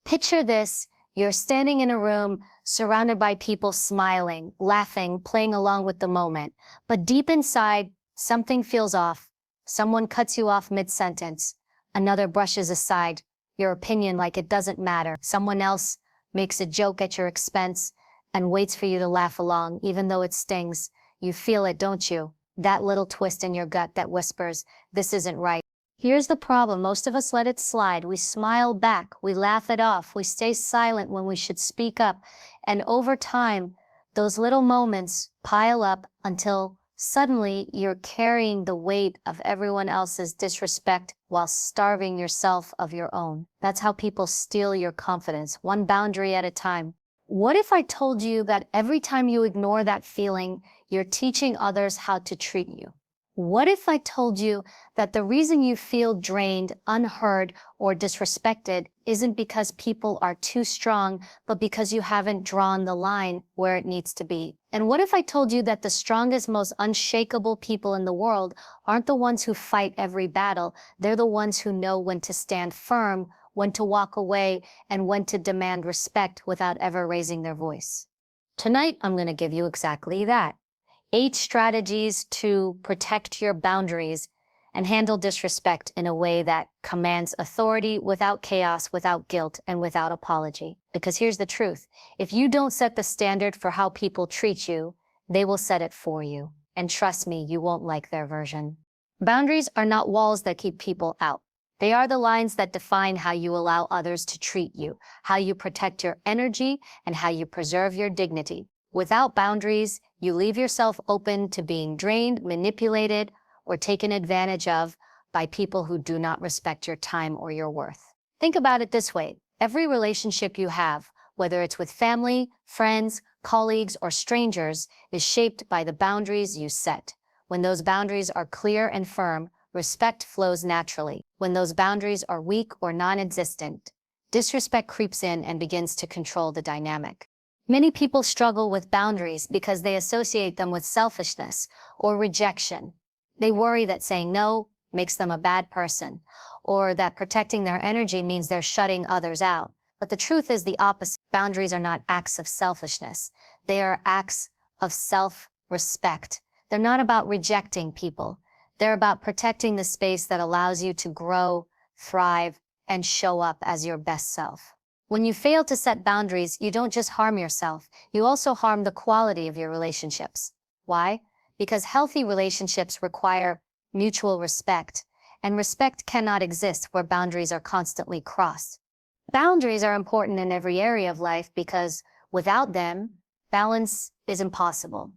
Picture this, you're standing in a room surrounded by people smiling, laughing, playing along with the moment. But deep inside, something feels off. Someone cuts you off mid-sentence. Another brushes aside your opinion like it doesn't matter. Someone else makes a joke at your expense and waits for you to laugh along, even though it stings. You feel it, don't you? That little twist in your gut that whispers, this isn't right. Here's the problem. Most of us let it slide. We smile back. We laugh it off. We stay silent when we should speak up. And over time, those little moments pile up until suddenly you're carrying the weight of everyone else's disrespect while starving yourself of your own. That's how people steal your confidence, one boundary at a time. What if I told you that every time you ignore that feeling, you're teaching others how to treat you? What if I told you that the reason you feel drained, unheard, or disrespected isn't because people are too strong, but because you haven't drawn the line where it needs to be? And what if I told you that the strongest, most unshakable people in the world aren't the ones who fight every battle? They're the ones who know when to stand firm, when to walk away, and when to demand respect without ever raising their voice. Tonight, I'm going to give you exactly that. 8 strategies to protect your boundaries and handle disrespect in a way that commands authority without chaos, without guilt, and without apology. Because here's the truth. If you don't set the standard for how people treat you, they will set it for you. And trust me, you won't like their version. Boundaries are not walls that keep people out. They are the lines that define how you allow others to treat you, how you protect your energy, and how you preserve your dignity. Without boundaries, you leave yourself open to being drained, manipulated, or taken advantage of by people who do not respect your time or your worth. Think about it this way. Every relationship you have, whether it's with family, friends, colleagues, or strangers, is shaped by the boundaries you set. When those boundaries are clear and firm, respect flows naturally. When those boundaries are weak or non-existent, disrespect creeps in and begins to control the dynamic. Many people struggle with boundaries because they associate them with selfishness or rejection. They worry that saying no makes them a bad person, or that protecting their energy means they're shutting others out. But the truth is the opposite. Boundaries are not acts of selfishness. They are acts of self-respect. They're not about rejecting people. They're about protecting the space that allows you to grow, thrive, and show up as your best self. When you fail to set boundaries, you don't just harm yourself, you also harm the quality of your relationships. Why? Because healthy relationships require mutual respect, and respect cannot exist where boundaries are constantly crossed. Boundaries are important in every area of life because without them, balance is impossible.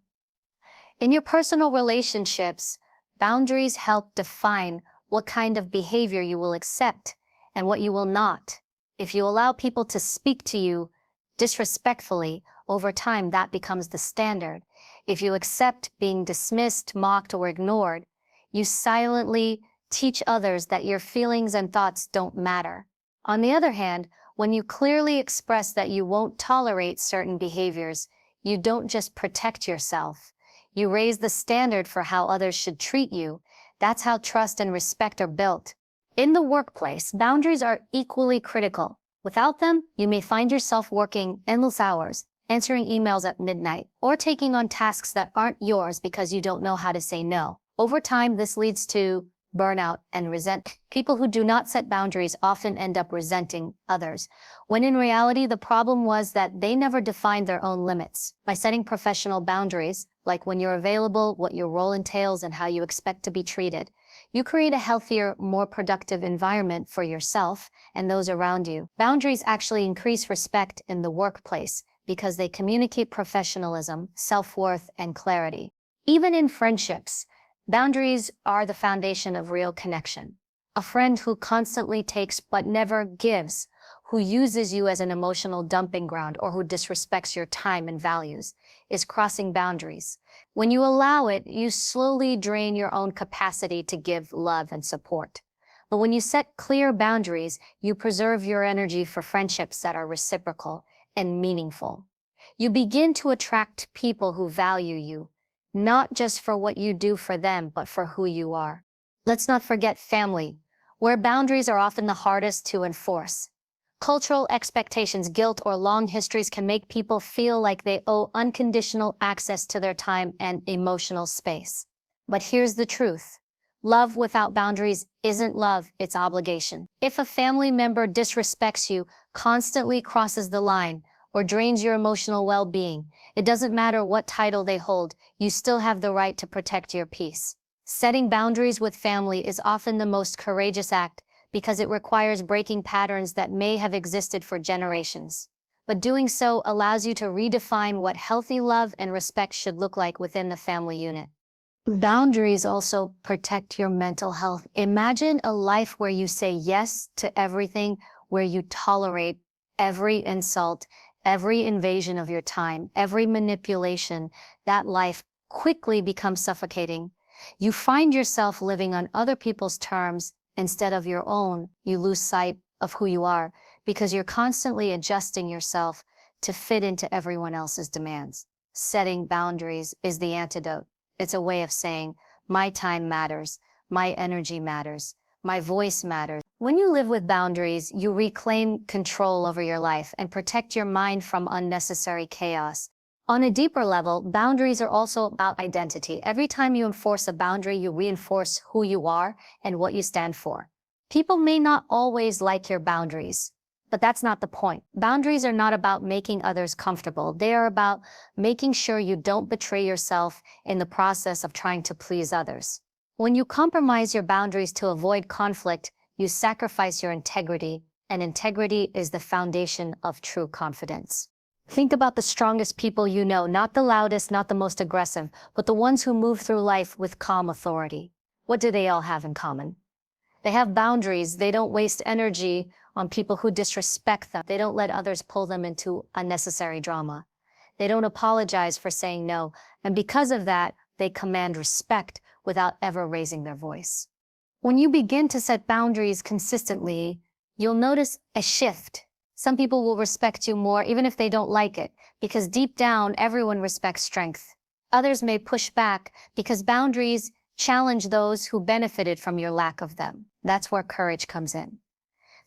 In your personal relationships, boundaries help define what kind of behavior you will accept and what you will not. If you allow people to speak to you disrespectfully, over time that becomes the standard. If you accept being dismissed, mocked, or ignored, you silently teach others that your feelings and thoughts don't matter. On the other hand, when you clearly express that you won't tolerate certain behaviors, you don't just protect yourself. You raise the standard for how others should treat you. That's how trust and respect are built. In the workplace, boundaries are equally critical. Without them, you may find yourself working endless hours, answering emails at midnight, or taking on tasks that aren't yours because you don't know how to say no. Over time, this leads to burnout and resentment. People who do not set boundaries often end up resenting others, when in reality, the problem was that they never defined their own limits. By setting professional boundaries, like when you're available, what your role entails, and how you expect to be treated, you create a healthier, more productive environment for yourself and those around you. Boundaries actually increase respect in the workplace because they communicate professionalism, self-worth, and clarity. Even in friendships, boundaries are the foundation of real connection. A friend who constantly takes but never gives, who uses you as an emotional dumping ground, or who disrespects your time and values, is crossing boundaries. When you allow it, you slowly drain your own capacity to give love and support. But when you set clear boundaries, you preserve your energy for friendships that are reciprocal and meaningful. You begin to attract people who value you, not just for what you do for them, but for who you are. Let's not forget family, where boundaries are often the hardest to enforce. Cultural expectations, guilt, or long histories can make people feel like they owe unconditional access to their time and emotional space. But here's the truth. Love without boundaries isn't love, it's obligation. If a family member disrespects you, constantly crosses the line, or drains your emotional well-being, it doesn't matter what title they hold, you still have the right to protect your peace. Setting boundaries with family is often the most courageous act because it requires breaking patterns that may have existed for generations. But doing so allows you to redefine what healthy love and respect should look like within the family unit. Boundaries also protect your mental health. Imagine a life where you say yes to everything, where you tolerate every insult, every invasion of your time, every manipulation. That life quickly becomes suffocating. You find yourself living on other people's terms instead of your own. You lose sight of who you are because you're constantly adjusting yourself to fit into everyone else's demands. Setting boundaries is the antidote. It's a way of saying, my time matters, my energy matters, my voice matters. When you live with boundaries, you reclaim control over your life and protect your mind from unnecessary chaos. On a deeper level, boundaries are also about identity. Every time you enforce a boundary, you reinforce who you are and what you stand for. People may not always like your boundaries, but that's not the point. Boundaries are not about making others comfortable. They are about making sure you don't betray yourself in the process of trying to please others. When you compromise your boundaries to avoid conflict, you sacrifice your integrity, and integrity is the foundation of true confidence. Think about the strongest people you know, not the loudest, not the most aggressive, but the ones who move through life with calm authority. What do they all have in common? They have boundaries. They don't waste energy on people who disrespect them. They don't let others pull them into unnecessary drama. They don't apologize for saying no. And because of that, they command respect without ever raising their voice. When you begin to set boundaries consistently, you'll notice a shift. Some people will respect you more even if they don't like it, because deep down, everyone respects strength. Others may push back because boundaries challenge those who benefited from your lack of them. That's where courage comes in.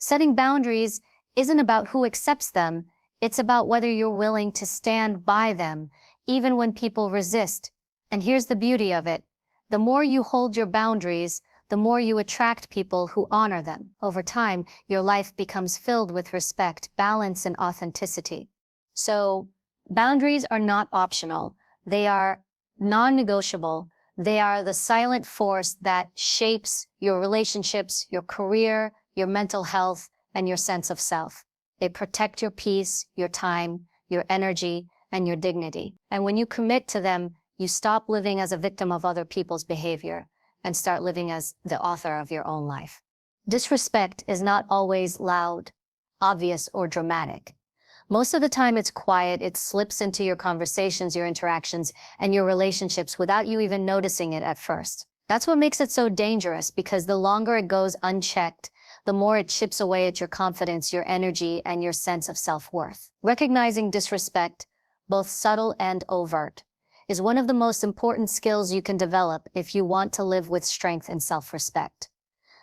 Setting boundaries isn't about who accepts them, it's about whether you're willing to stand by them, even when people resist. And here's the beauty of it. The more you hold your boundaries, the more you attract people who honor them. Over time, your life becomes filled with respect, balance, and authenticity. So, boundaries are not optional. They are non-negotiable. They are the silent force that shapes your relationships, your career, your mental health, and your sense of self. They protect your peace, your time, your energy, and your dignity. And when you commit to them, you stop living as a victim of other people's behavior and start living as the author of your own life. Disrespect is not always loud, obvious, or dramatic. Most of the time it's quiet, it slips into your conversations, your interactions, and your relationships without you even noticing it at first. That's what makes it so dangerous, because the longer it goes unchecked, the more it chips away at your confidence, your energy, and your sense of self-worth. Recognizing disrespect, both subtle and overt, is one of the most important skills you can develop if you want to live with strength and self-respect.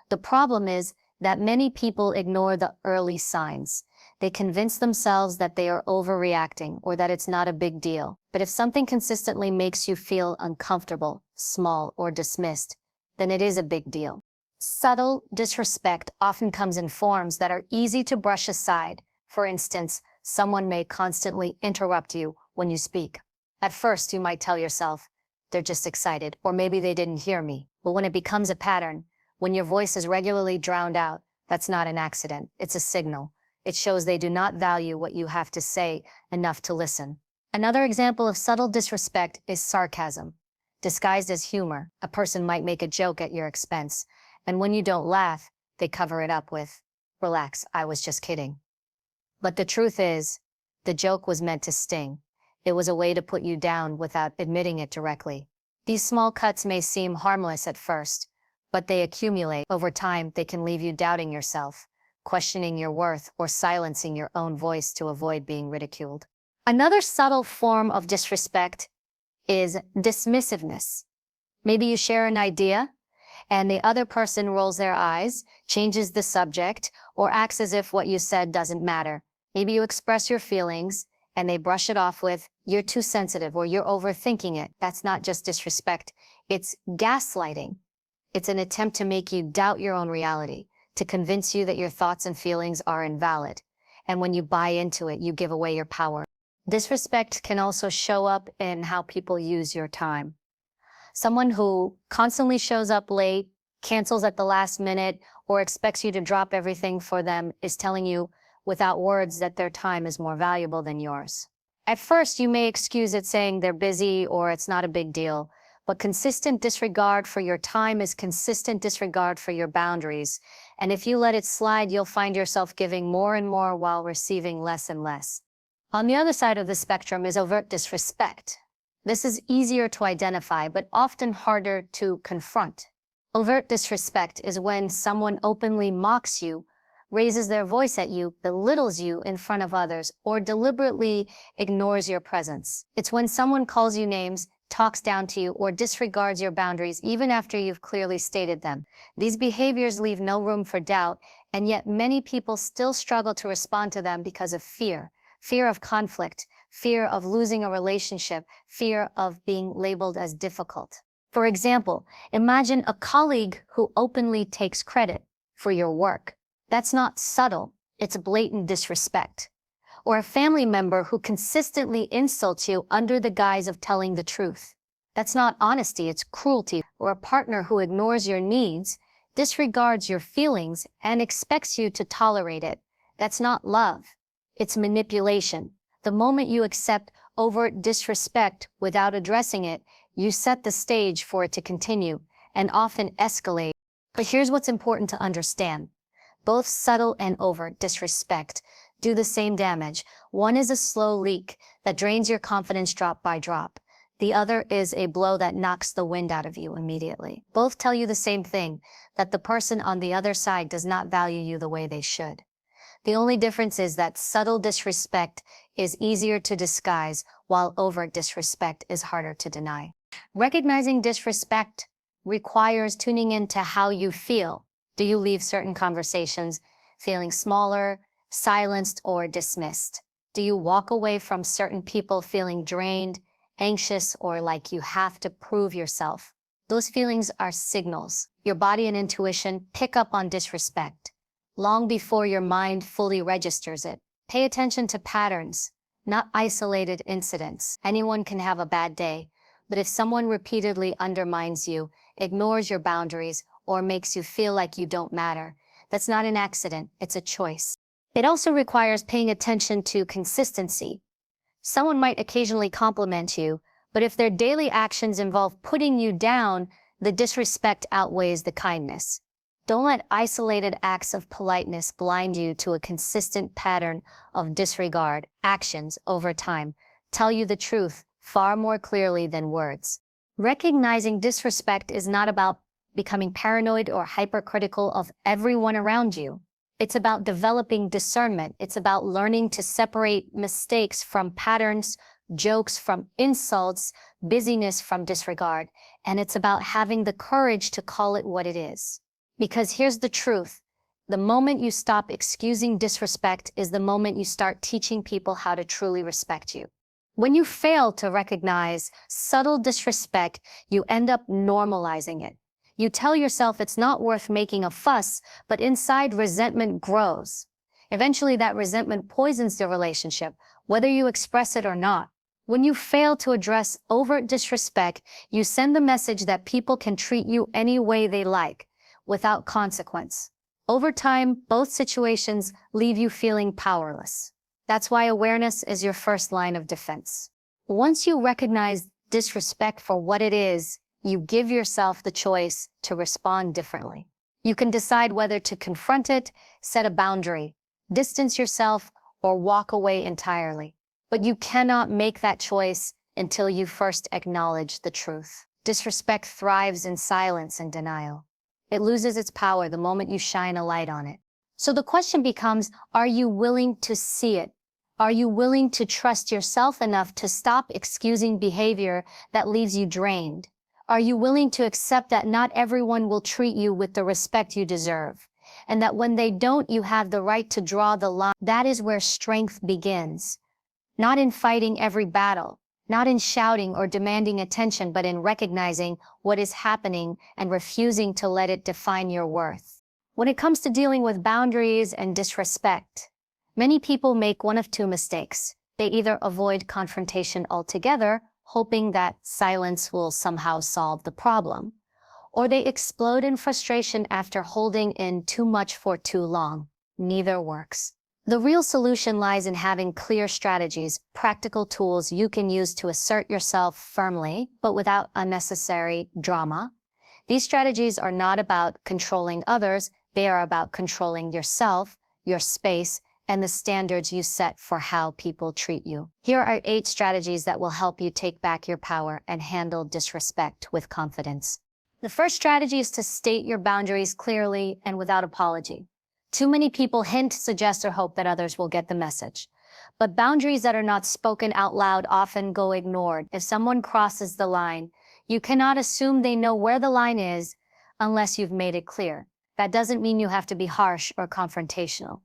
The problem is that many people ignore the early signs. They convince themselves that they are overreacting or that it's not a big deal. But if something consistently makes you feel uncomfortable, small, or dismissed, then it is a big deal. Subtle disrespect often comes in forms that are easy to brush aside. For instance, someone may constantly interrupt you when you speak. At first, you might tell yourself, they're just excited, or maybe they didn't hear me. But when it becomes a pattern, when your voice is regularly drowned out, that's not an accident, it's a signal. It shows they do not value what you have to say enough to listen. Another example of subtle disrespect is sarcasm. Disguised as humor, a person might make a joke at your expense, and when you don't laugh, they cover it up with, "Relax, I was just kidding." But the truth is, the joke was meant to sting. It was a way to put you down without admitting it directly. These small cuts may seem harmless at first, but they accumulate. Over time, they can leave you doubting yourself, questioning your worth, or silencing your own voice to avoid being ridiculed. Another subtle form of disrespect is dismissiveness. Maybe you share an idea, and the other person rolls their eyes, changes the subject, or acts as if what you said doesn't matter. Maybe you express your feelings, and they brush it off with, "You're too sensitive," or "You're overthinking it." That's not just disrespect, it's gaslighting. It's an attempt to make you doubt your own reality, to convince you that your thoughts and feelings are invalid. And when you buy into it, you give away your power. Disrespect can also show up in how people use your time. Someone who constantly shows up late, cancels at the last minute, or expects you to drop everything for them is telling you without words that their time is more valuable than yours. At first, you may excuse it saying they're busy or it's not a big deal, but consistent disregard for your time is consistent disregard for your boundaries. And if you let it slide, you'll find yourself giving more and more while receiving less and less. On the other side of the spectrum is overt disrespect. This is easier to identify, but often harder to confront. Overt disrespect is when someone openly mocks you, raises their voice at you, belittles you in front of others, or deliberately ignores your presence. It's when someone calls you names, talks down to you, or disregards your boundaries even after you've clearly stated them. These behaviors leave no room for doubt, and yet many people still struggle to respond to them because of fear. Fear of conflict, fear of losing a relationship, fear of being labeled as difficult. For example, imagine a colleague who openly takes credit for your work. That's not subtle, it's blatant disrespect. Or a family member who consistently insults you under the guise of telling the truth. That's not honesty, it's cruelty. Or a partner who ignores your needs, disregards your feelings, and expects you to tolerate it. That's not love, it's manipulation. The moment you accept overt disrespect without addressing it, you set the stage for it to continue and often escalate. But here's what's important to understand. Both subtle and overt disrespect do the same damage. One is a slow leak that drains your confidence drop by drop. The other is a blow that knocks the wind out of you immediately. Both tell you the same thing, that the person on the other side does not value you the way they should. The only difference is that subtle disrespect is easier to disguise, while overt disrespect is harder to deny. Recognizing disrespect requires tuning into how you feel. Do you leave certain conversations feeling smaller, silenced, or dismissed? Do you walk away from certain people feeling drained, anxious, or like you have to prove yourself? Those feelings are signals. Your body and intuition pick up on disrespect long before your mind fully registers it. Pay attention to patterns, not isolated incidents. Anyone can have a bad day, but if someone repeatedly undermines you, ignores your boundaries, or makes you feel like you don't matter, that's not an accident, it's a choice. It also requires paying attention to consistency. Someone might occasionally compliment you, but if their daily actions involve putting you down, the disrespect outweighs the kindness. Don't let isolated acts of politeness blind you to a consistent pattern of disregard. Actions, over time, tell you the truth far more clearly than words. Recognizing disrespect is not about becoming paranoid or hypercritical of everyone around you. It's about developing discernment. It's about learning to separate mistakes from patterns, jokes from insults, busyness from disregard. And it's about having the courage to call it what it is. Because here's the truth. The moment you stop excusing disrespect is the moment you start teaching people how to truly respect you. When you fail to recognize subtle disrespect, you end up normalizing it. You tell yourself it's not worth making a fuss, but inside resentment grows. Eventually that resentment poisons the relationship, whether you express it or not. When you fail to address overt disrespect, you send the message that people can treat you any way they like, without consequence. Over time, both situations leave you feeling powerless. That's why awareness is your first line of defense. Once you recognize disrespect for what it is, you give yourself the choice to respond differently. You can decide whether to confront it, set a boundary, distance yourself, or walk away entirely. But you cannot make that choice until you first acknowledge the truth. Disrespect thrives in silence and denial. It loses its power the moment you shine a light on it. So the question becomes, are you willing to see it? Are you willing to trust yourself enough to stop excusing behavior that leaves you drained? Are you willing to accept that not everyone will treat you with the respect you deserve, and that when they don't, you have the right to draw the line? That is where strength begins. Not in fighting every battle, not in shouting or demanding attention, but in recognizing what is happening and refusing to let it define your worth. When it comes to dealing with boundaries and disrespect, many people make one of two mistakes. They either avoid confrontation altogether, hoping that silence will somehow solve the problem, or they explode in frustration after holding in too much for too long. Neither works. The real solution lies in having clear strategies, practical tools you can use to assert yourself firmly, but without unnecessary drama. These strategies are not about controlling others, they are about controlling yourself, your space, and the standards you set for how people treat you. Here are 8 strategies that will help you take back your power and handle disrespect with confidence. The first strategy is to state your boundaries clearly and without apology. Too many people hint, suggest, or hope that others will get the message. But boundaries that are not spoken out loud often go ignored. If someone crosses the line, you cannot assume they know where the line is unless you've made it clear. That doesn't mean you have to be harsh or confrontational.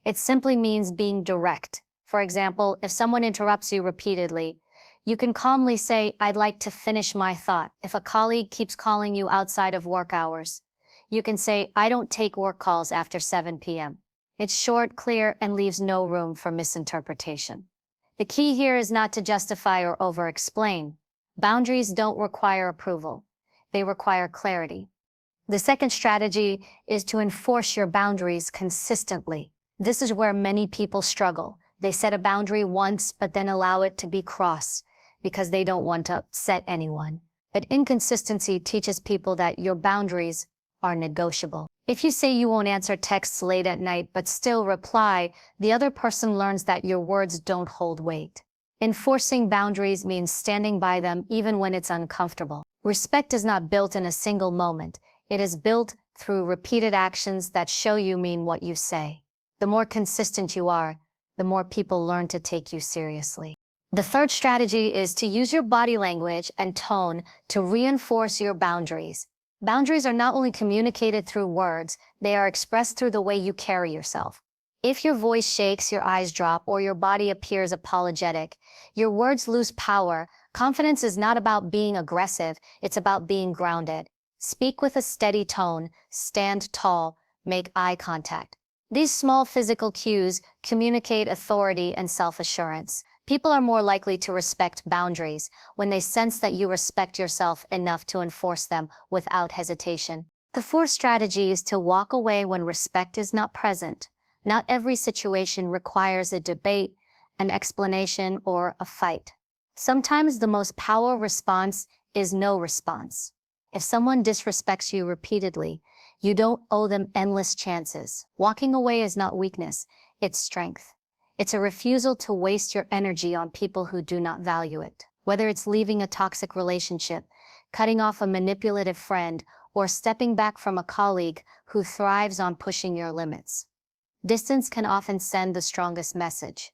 It simply means being direct. For example, if someone interrupts you repeatedly, you can calmly say, "I'd like to finish my thought." If a colleague keeps calling you outside of work hours, you can say, "I don't take work calls after 7 p.m. It's short, clear, and leaves no room for misinterpretation. The key here is not to justify or over-explain. Boundaries don't require approval. They require clarity. The second strategy is to enforce your boundaries consistently. This is where many people struggle. They set a boundary once, but then allow it to be crossed because they don't want to upset anyone. But inconsistency teaches people that your boundaries are negotiable. If you say you won't answer texts late at night but still reply, the other person learns that your words don't hold weight. Enforcing boundaries means standing by them even when it's uncomfortable. Respect is not built in a single moment. It is built through repeated actions that show you mean what you say. The more consistent you are, the more people learn to take you seriously. The third strategy is to use your body language and tone to reinforce your boundaries. Boundaries are not only communicated through words, they are expressed through the way you carry yourself. If your voice shakes, your eyes drop, or your body appears apologetic, your words lose power. Confidence is not about being aggressive, it's about being grounded. Speak with a steady tone, stand tall, make eye contact. These small physical cues communicate authority and self-assurance. People are more likely to respect boundaries when they sense that you respect yourself enough to enforce them without hesitation. The fourth strategy is to walk away when respect is not present. Not every situation requires a debate, an explanation, or a fight. Sometimes the most powerful response is no response. If someone disrespects you repeatedly, you don't owe them endless chances. Walking away is not weakness, it's strength. It's a refusal to waste your energy on people who do not value it. Whether it's leaving a toxic relationship, cutting off a manipulative friend, or stepping back from a colleague who thrives on pushing your limits. Distance can often send the strongest message.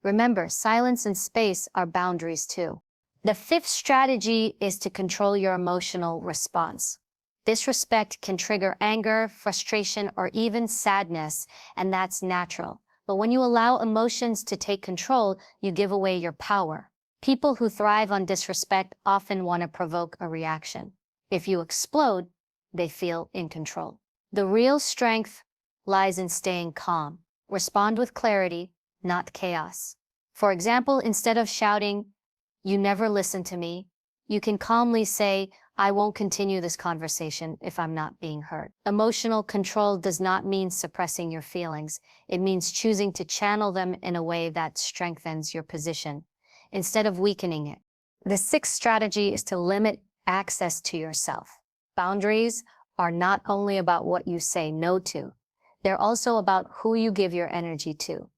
Remember, silence and space are boundaries too. The fifth strategy is to control your emotional response. Disrespect can trigger anger, frustration, or even sadness, and that's natural. But when you allow emotions to take control, you give away your power. People who thrive on disrespect often want to provoke a reaction. If you explode, they feel in control. The real strength lies in staying calm. Respond with clarity, not chaos. For example, instead of shouting, "You never listen to me," you can calmly say, "I won't continue this conversation if I'm not being heard." Emotional control does not mean suppressing your feelings. It means choosing to channel them in a way that strengthens your position, instead of weakening it. The sixth strategy is to limit access to yourself. Boundaries are not only about what you say no to, they're also about who you give your energy to.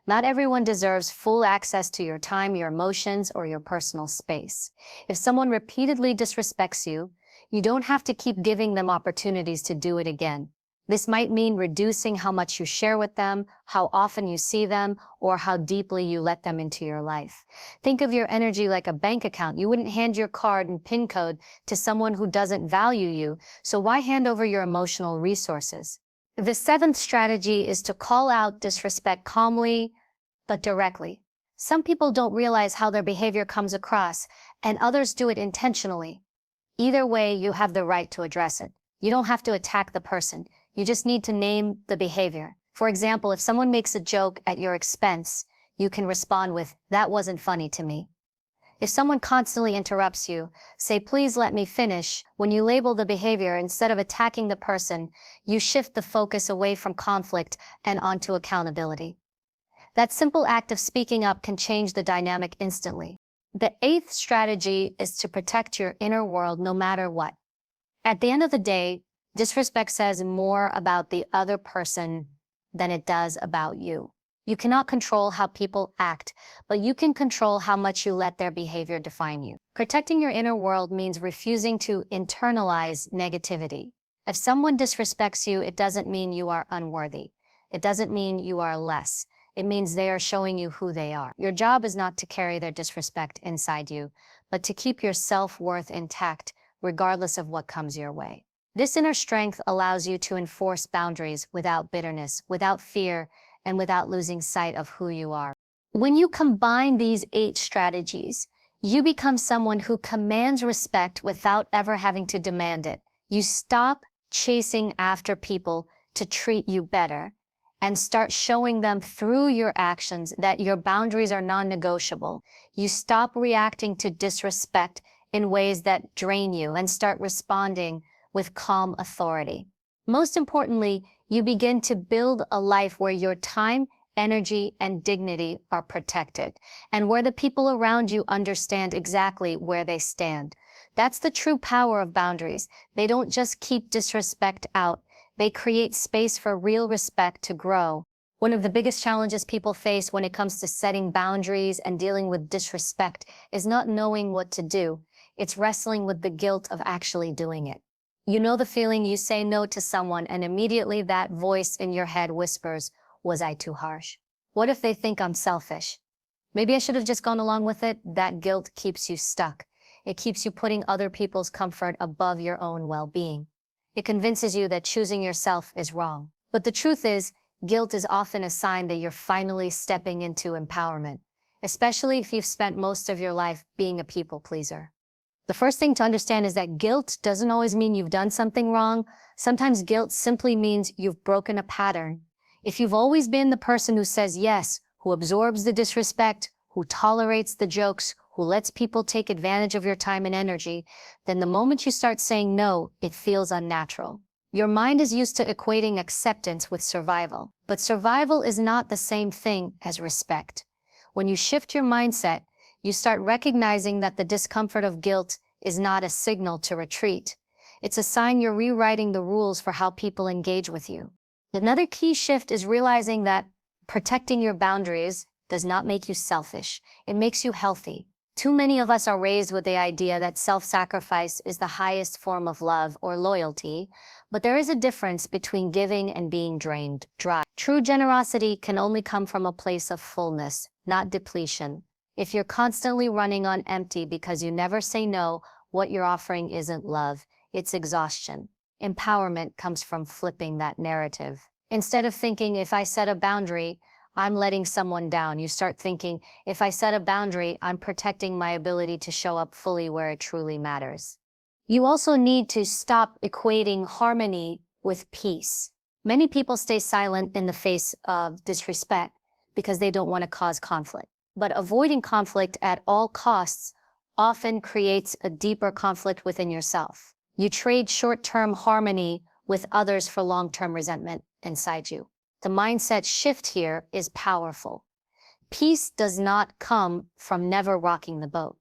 Not everyone deserves full access to your time, your emotions, or your personal space. If someone repeatedly disrespects you, you don't have to keep giving them opportunities to do it again. This might mean reducing how much you share with them, how often you see them, or how deeply you let them into your life. Think of your energy like a bank account. You wouldn't hand your card and PIN code to someone who doesn't value you, so why hand over your emotional resources? The seventh strategy is to call out disrespect calmly, but directly. Some people don't realize how their behavior comes across, and others do it intentionally. Either way, you have the right to address it. You don't have to attack the person. You just need to name the behavior. For example, if someone makes a joke at your expense, you can respond with, "That wasn't funny to me." If someone constantly interrupts you, say, "Please let me finish." When you label the behavior instead of attacking the person, you shift the focus away from conflict and onto accountability. That simple act of speaking up can change the dynamic instantly. The eighth strategy is to protect your inner world no matter what. At the end of the day, disrespect says more about the other person than it does about you. You cannot control how people act, but you can control how much you let their behavior define you. Protecting your inner world means refusing to internalize negativity. If someone disrespects you, it doesn't mean you are unworthy. It doesn't mean you are less. It means they are showing you who they are. Your job is not to carry their disrespect inside you, but to keep your self-worth intact, regardless of what comes your way. This inner strength allows you to enforce boundaries without bitterness, without fear, and without losing sight of who you are. When you combine these 8 strategies, you become someone who commands respect without ever having to demand it. You stop chasing after people to treat you better and start showing them through your actions that your boundaries are non-negotiable. You stop reacting to disrespect in ways that drain you and start responding with calm authority. Most importantly, you begin to build a life where your time, energy, and dignity are protected, and where the people around you understand exactly where they stand. That's the true power of boundaries. They don't just keep disrespect out, they create space for real respect to grow. One of the biggest challenges people face when it comes to setting boundaries and dealing with disrespect is not knowing what to do. It's wrestling with the guilt of actually doing it. You know the feeling you say no to someone and immediately that voice in your head whispers, "Was I too harsh? What if they think I'm selfish? Maybe I should have just gone along with it." That guilt keeps you stuck. It keeps you putting other people's comfort above your own well-being. It convinces you that choosing yourself is wrong. But the truth is, guilt is often a sign that you're finally stepping into empowerment, especially if you've spent most of your life being a people pleaser. The first thing to understand is that guilt doesn't always mean you've done something wrong. Sometimes guilt simply means you've broken a pattern. If you've always been the person who says yes, who absorbs the disrespect, who tolerates the jokes, who lets people take advantage of your time and energy, then the moment you start saying no, it feels unnatural. Your mind is used to equating acceptance with survival, but survival is not the same thing as respect. When you shift your mindset, you start recognizing that the discomfort of guilt is not a signal to retreat. It's a sign you're rewriting the rules for how people engage with you. Another key shift is realizing that protecting your boundaries does not make you selfish. It makes you healthy. Too many of us are raised with the idea that self-sacrifice is the highest form of love or loyalty, but there is a difference between giving and being drained dry. True generosity can only come from a place of fullness, not depletion. If you're constantly running on empty because you never say no, what you're offering isn't love, it's exhaustion. Empowerment comes from flipping that narrative. Instead of thinking, "If I set a boundary, I'm letting someone down," you start thinking, "If I set a boundary, I'm protecting my ability to show up fully where it truly matters." You also need to stop equating harmony with peace. Many people stay silent in the face of disrespect because they don't want to cause conflict. But avoiding conflict at all costs often creates a deeper conflict within yourself. You trade short-term harmony with others for long-term resentment inside you. The mindset shift here is powerful. Peace does not come from never rocking the boat.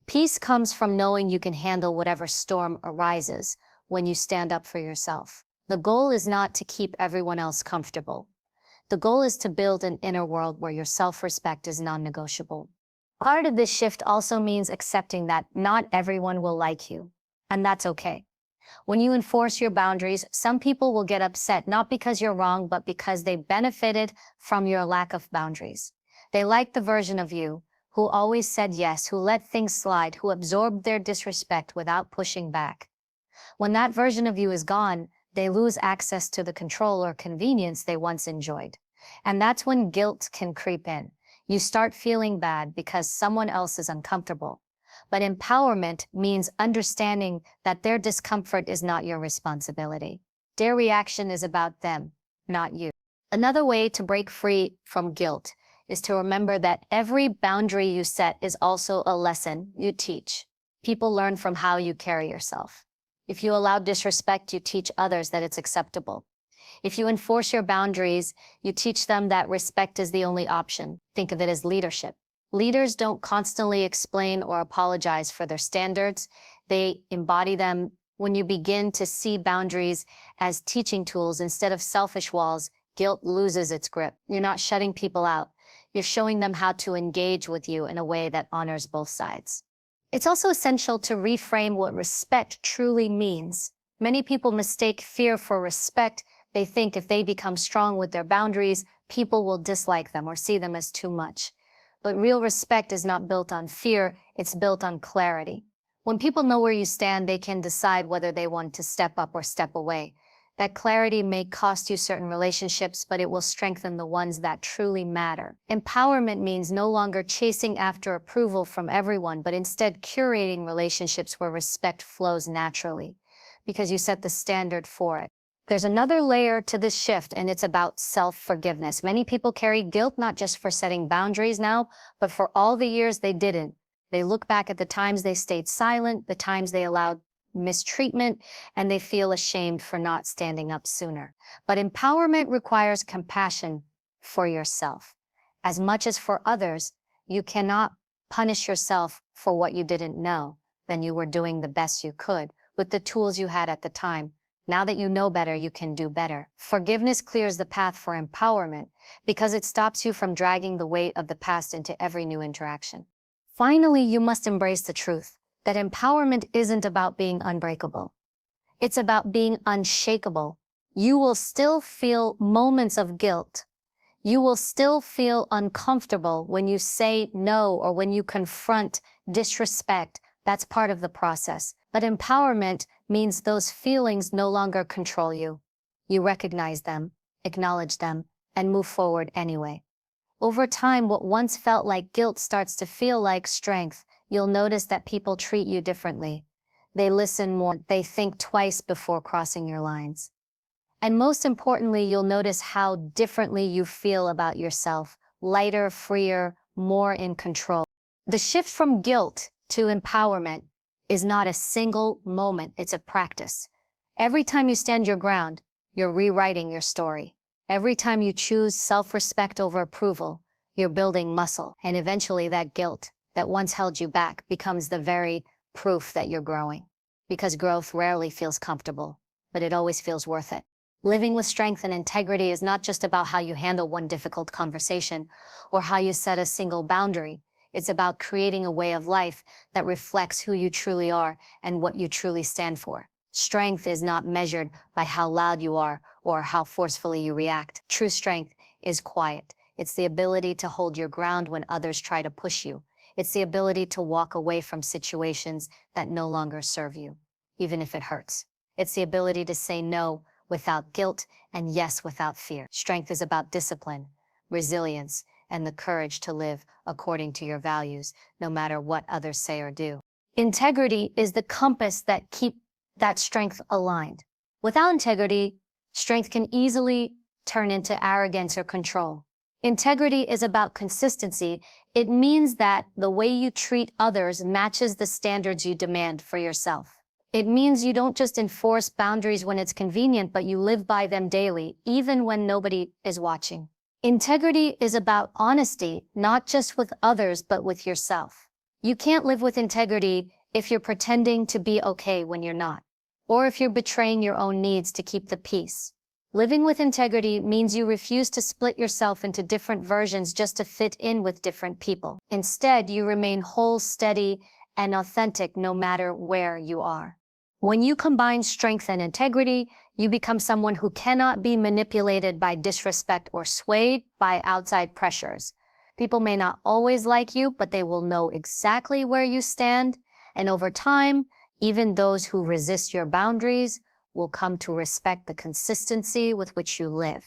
Peace comes from knowing you can handle whatever storm arises when you stand up for yourself. The goal is not to keep everyone else comfortable. The goal is to build an inner world where your self-respect is non-negotiable. Part of this shift also means accepting that not everyone will like you, and that's okay. When you enforce your boundaries, some people will get upset, not because you're wrong, but because they benefited from your lack of boundaries. They like the version of you who always said yes, who let things slide, who absorbed their disrespect without pushing back. When that version of you is gone, they lose access to the control or convenience they once enjoyed. And that's when guilt can creep in. You start feeling bad because someone else is uncomfortable. But empowerment means understanding that their discomfort is not your responsibility. Their reaction is about them, not you. Another way to break free from guilt is to remember that every boundary you set is also a lesson you teach. People learn from how you carry yourself. If you allow disrespect, you teach others that it's acceptable. If you enforce your boundaries, you teach them that respect is the only option. Think of it as leadership. Leaders don't constantly explain or apologize for their standards. They embody them. When you begin to see boundaries as teaching tools instead of selfish walls, guilt loses its grip. You're not shutting people out. You're showing them how to engage with you in a way that honors both sides. It's also essential to reframe what respect truly means. Many people mistake fear for respect. They think if they become strong with their boundaries, people will dislike them or see them as too much. But real respect is not built on fear, it's built on clarity. When people know where you stand, they can decide whether they want to step up or step away. That clarity may cost you certain relationships, but it will strengthen the ones that truly matter. Empowerment means no longer chasing after approval from everyone, but instead curating relationships where respect flows naturally, because you set the standard for it. There's another layer to this shift, and it's about self-forgiveness. Many people carry guilt not just for setting boundaries now, but for all the years they didn't. They look back at the times they stayed silent, the times they allowed mistreatment, and they feel ashamed for not standing up sooner. But empowerment requires compassion for yourself. As much as for others, you cannot punish yourself for what you didn't know. Then you were doing the best you could with the tools you had at the time. Now that you know better, you can do better. Forgiveness clears the path for empowerment because it stops you from dragging the weight of the past into every new interaction. Finally, you must embrace the truth that empowerment isn't about being unbreakable. It's about being unshakable. You will still feel moments of guilt. You will still feel uncomfortable when you say no or when you confront disrespect. That's part of the process. But empowerment means those feelings no longer control you. You recognize them, acknowledge them, and move forward anyway. Over time, what once felt like guilt starts to feel like strength. You'll notice that people treat you differently. They listen more, they think twice before crossing your lines. And most importantly, you'll notice how differently you feel about yourself, lighter, freer, more in control. The shift from guilt to empowerment is not a single moment, it's a practice. Every time you stand your ground, you're rewriting your story. Every time you choose self-respect over approval, you're building muscle. And eventually that guilt that once held you back becomes the very proof that you're growing. Because growth rarely feels comfortable, but it always feels worth it. Living with strength and integrity is not just about how you handle one difficult conversation or how you set a single boundary. It's about creating a way of life that reflects who you truly are and what you truly stand for. Strength is not measured by how loud you are or how forcefully you react. True strength is quiet. It's the ability to hold your ground when others try to push you. It's the ability to walk away from situations that no longer serve you, even if it hurts. It's the ability to say no without guilt and yes without fear. Strength is about discipline, resilience, and the courage to live according to your values, no matter what others say or do. Integrity is the compass that keeps that strength aligned. Without integrity, strength can easily turn into arrogance or control. Integrity is about consistency. It means that the way you treat others matches the standards you demand for yourself. It means you don't just enforce boundaries when it's convenient, but you live by them daily, even when nobody is watching. Integrity is about honesty, not just with others, but with yourself. You can't live with integrity if you're pretending to be okay when you're not, or if you're betraying your own needs to keep the peace. Living with integrity means you refuse to split yourself into different versions just to fit in with different people. Instead, you remain whole, steady, and authentic no matter where you are. When you combine strength and integrity, you become someone who cannot be manipulated by disrespect or swayed by outside pressures. People may not always like you, but they will know exactly where you stand. And over time, even those who resist your boundaries will come to respect the consistency with which you live.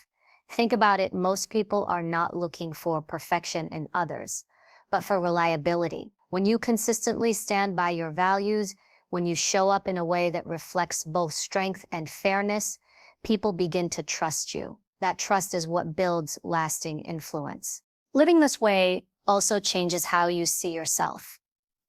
Think about it, most people are not looking for perfection in others, but for reliability. When you consistently stand by your values, when you show up in a way that reflects both strength and fairness, people begin to trust you. That trust is what builds lasting influence. Living this way also changes how you see yourself.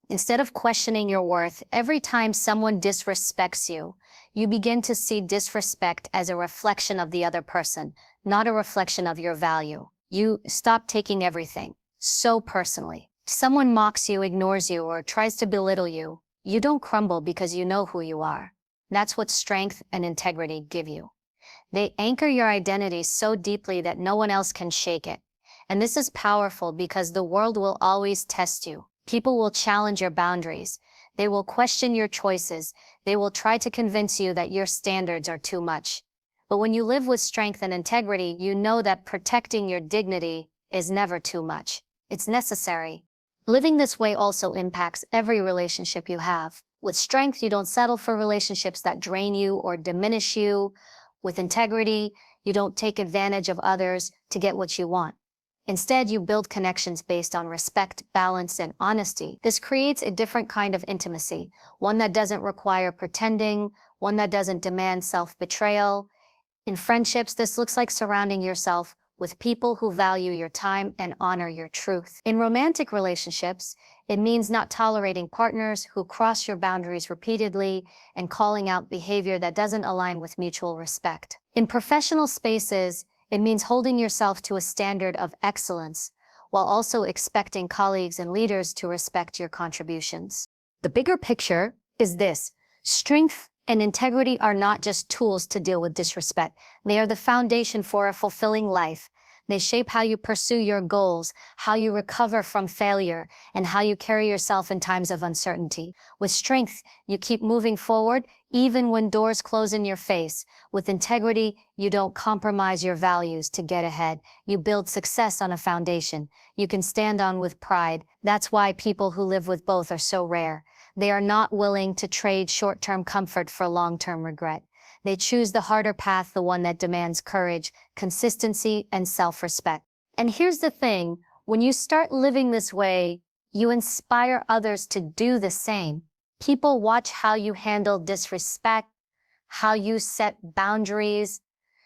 Instead of questioning your worth every time someone disrespects you, you begin to see disrespect as a reflection of the other person, not a reflection of your value. You stop taking everything so personally. Someone mocks you, ignores you, or tries to belittle you. You don't crumble because you know who you are. That's what strength and integrity give you. They anchor your identity so deeply that no one else can shake it. And this is powerful because the world will always test you. People will challenge your boundaries. They will question your choices. They will try to convince you that your standards are too much. But when you live with strength and integrity, you know that protecting your dignity is never too much. It's necessary. Living this way also impacts every relationship you have. With strength, you don't settle for relationships that drain you or diminish you. With integrity, you don't take advantage of others to get what you want. Instead, you build connections based on respect, balance, and honesty. This creates a different kind of intimacy, one that doesn't require pretending, one that doesn't demand self-betrayal. In friendships, this looks like surrounding yourself with people who value your time and honor your truth. In romantic relationships, it means not tolerating partners who cross your boundaries repeatedly and calling out behavior that doesn't align with mutual respect. In professional spaces, it means holding yourself to a standard of excellence while also expecting colleagues and leaders to respect your contributions. The bigger picture is this: strength and integrity are not just tools to deal with disrespect. They are the foundation for a fulfilling life. They shape how you pursue your goals, how you recover from failure, and how you carry yourself in times of uncertainty. With strength, you keep moving forward even when doors close in your face. With integrity, you don't compromise your values to get ahead. You build success on a foundation you can stand on with pride. That's why people who live with both are so rare. They are not willing to trade short-term comfort for long-term regret. They choose the harder path, the one that demands courage, consistency, and self-respect. And here's the thing, when you start living this way, you inspire others to do the same. People watch how you handle disrespect, how you set boundaries,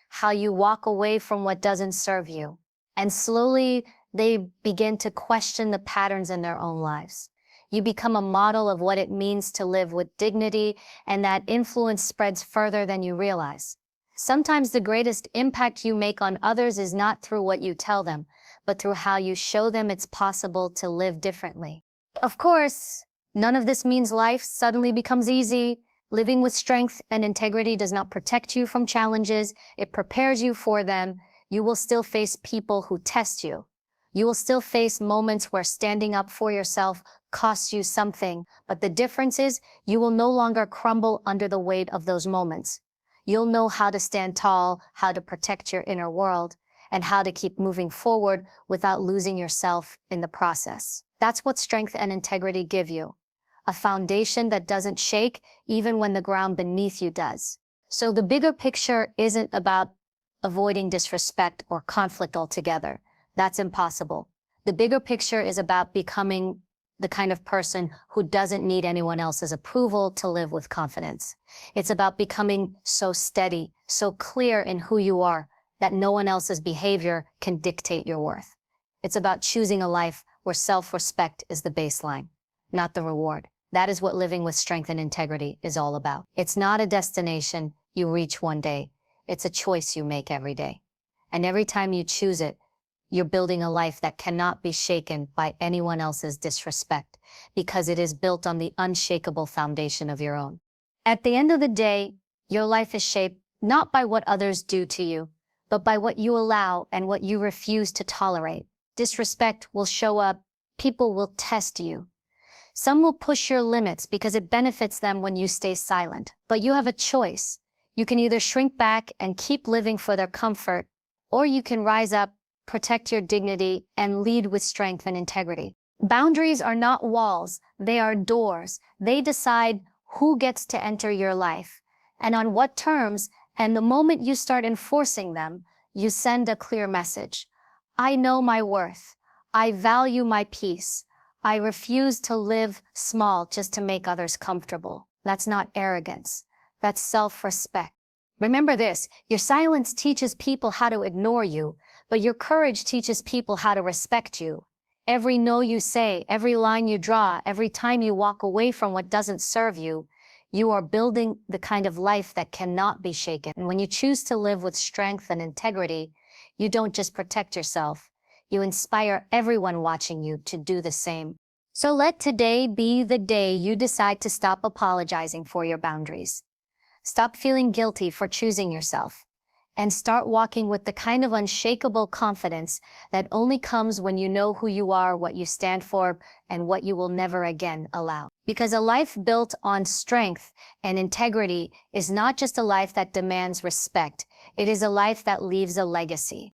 how you walk away from what doesn't serve you. And slowly, they begin to question the patterns in their own lives. You become a model of what it means to live with dignity, and that influence spreads further than you realize. Sometimes the greatest impact you make on others is not through what you tell them, but through how you show them it's possible to live differently. Of course, none of this means life suddenly becomes easy. Living with strength and integrity does not protect you from challenges, it prepares you for them. You will still face people who test you. You will still face moments where standing up for yourself costs you something, but the difference is you will no longer crumble under the weight of those moments. You'll know how to stand tall, how to protect your inner world, and how to keep moving forward without losing yourself in the process. That's what strength and integrity give you. A foundation that doesn't shake even when the ground beneath you does. So the bigger picture isn't about avoiding disrespect or conflict altogether. That's impossible. The bigger picture is about becoming the kind of person who doesn't need anyone else's approval to live with confidence. It's about becoming so steady, so clear in who you are, that no one else's behavior can dictate your worth. It's about choosing a life where self-respect is the baseline, not the reward. That is what living with strength and integrity is all about. It's not a destination you reach one day. It's a choice you make every day. And every time you choose it, you're building a life that cannot be shaken by anyone else's disrespect, because it is built on the unshakable foundation of your own. At the end of the day, your life is shaped not by what others do to you, but by what you allow and what you refuse to tolerate. Disrespect will show up, people will test you. Some will push your limits because it benefits them when you stay silent. But you have a choice. You can either shrink back and keep living for their comfort, or you can rise up, protect your dignity, and lead with strength and integrity. Boundaries are not walls, they are doors. They decide who gets to enter your life, and on what terms, and the moment you start enforcing them, you send a clear message. I know my worth. I value my peace. I refuse to live small just to make others comfortable. That's not arrogance. That's self-respect. Remember this, your silence teaches people how to ignore you, but your courage teaches people how to respect you. Every no you say, every line you draw, every time you walk away from what doesn't serve you, you are building the kind of life that cannot be shaken. And when you choose to live with strength and integrity, you don't just protect yourself, you inspire everyone watching you to do the same. So let today be the day you decide to stop apologizing for your boundaries. Stop feeling guilty for choosing yourself, and start walking with the kind of unshakable confidence that only comes when you know who you are, what you stand for, and what you will never again allow. Because a life built on strength and integrity is not just a life that demands respect, it is a life that leaves a legacy.